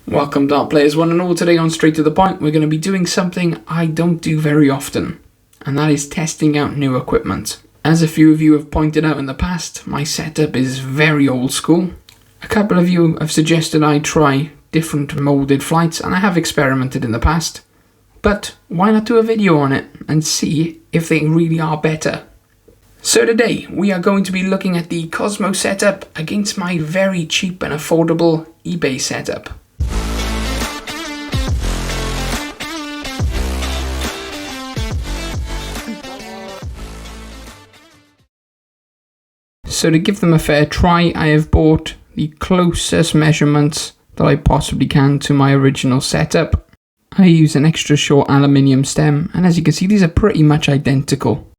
Welcome dart players one and all. Today on Straight to the Point we're going to be doing something I don't do very often, and that is testing out new equipment. As a few of you have pointed out in the past, my setup is very old school. A couple of you have suggested I try different moulded flights, and I have experimented in the past, but why not do a video on it and see if they really are better. So today we are going to be looking at the Cosmo setup against my very cheap and affordable eBay setup. So to give them a fair try, I have bought the closest measurements that I possibly can to my original setup. I use an extra short aluminium stem, and as you can see these are pretty much identical.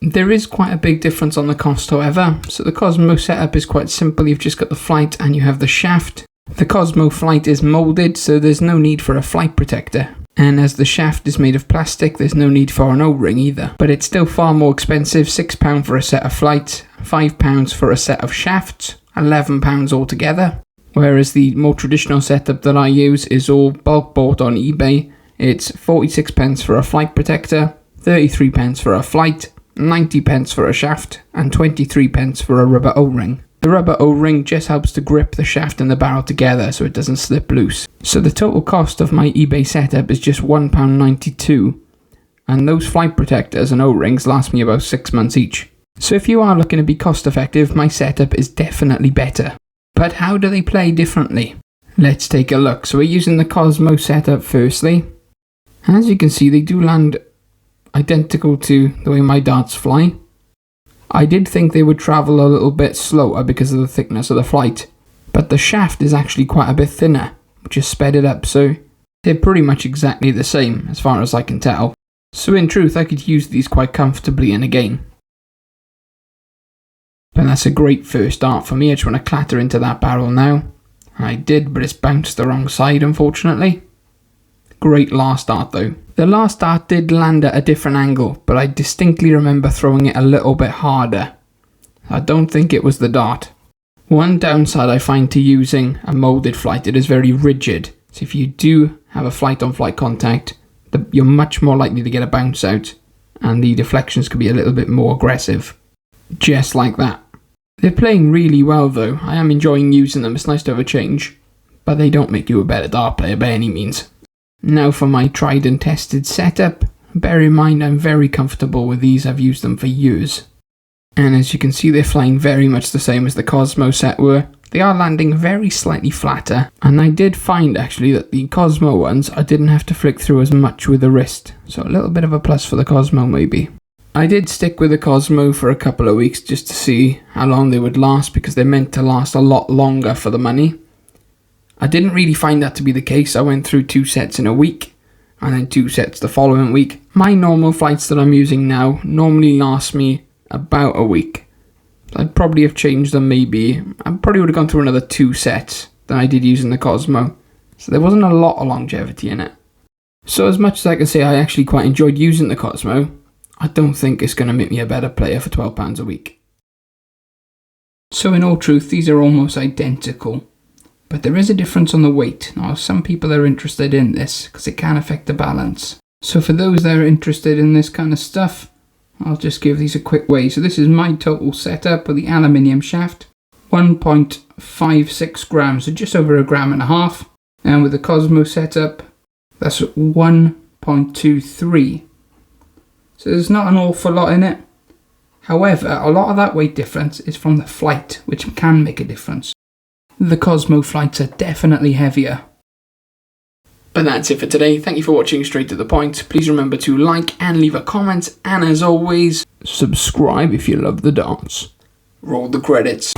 There is quite a big difference on the cost however. So the Cosmo setup is quite simple. You've just got the flight and you have the shaft. The Cosmo flight is moulded, so there's no need for a flight protector. And as the shaft is made of plastic, there's no need for an O-ring either. But it's still far more expensive, £6 for a set of flights, £5 for a set of shafts, £11 altogether. Whereas the more traditional setup that I use is all bulk bought on eBay. It's 46p for a flight protector, 33p for a flight, 90p for a shaft, and 23p for a rubber O-ring. The rubber O-ring just helps to grip the shaft and the barrel together so it doesn't slip loose. So the total cost of my eBay setup is just £1.92, and those flight protectors and O-rings last me about 6 months each. So if you are looking to be cost effective, my setup is definitely better. But how do they play differently? Let's take a look. So we're using the Cosmo setup firstly. As you can see, they do land identical to the way my darts fly. I did think they would travel a little bit slower because of the thickness of the flight, but the shaft is actually quite a bit thinner, which has sped it up, so they're pretty much exactly the same as far as I can tell. So in truth, I could use these quite comfortably in a game. But that's a great first dart for me. I just want to clatter into that barrel now. I did, but it's bounced the wrong side unfortunately. Great last dart though. The last dart did land at a different angle, but I distinctly remember throwing it a little bit harder. I don't think it was the dart. One downside I find to using a moulded flight, it is very rigid. So if you do have a flight-on-flight contact, you're much more likely to get a bounce out, and the deflections could be a little bit more aggressive. Just like that. They're playing really well though. I am enjoying using them. It's nice to have a change, but they don't make you a better dart player by any means. Now for my tried and tested setup. Bear in mind I'm very comfortable with these, I've used them for years. And as you can see they're flying very much the same as the Cosmo set were. They are landing very slightly flatter, and I did find actually that the Cosmo ones I didn't have to flick through as much with the wrist, so a little bit of a plus for the Cosmo maybe. I did stick with the Cosmo for a couple of weeks just to see how long they would last, because they're meant to last a lot longer for the money. I didn't really find that to be the case. I went through 2 sets in a week, and then 2 sets the following week. My normal flights that I'm using now normally last me about a week. I'd probably have changed them maybe. I probably would have gone through another 2 sets than I did using the Cosmo. So there wasn't a lot of longevity in it. So as much as I can say I actually quite enjoyed using the Cosmo, I don't think it's going to make me a better player for £12 a week. So in all truth, these are almost identical. But there is a difference on the weight. Now some people are interested in this because it can affect the balance. So for those that are interested in this kind of stuff, I'll just give these a quick weigh. So this is my total setup with the aluminium shaft. 1.56 grams, so just over 1.5 grams. And with the Cosmo setup, that's 1.23. So there's not an awful lot in it. However, a lot of that weight difference is from the flight, which can make a difference. The Cosmo flights are definitely heavier. But that's it for today. Thank you for watching Straight to the Point. Please remember to like and leave a comment. And as always, subscribe if you love the darts. Roll the credits.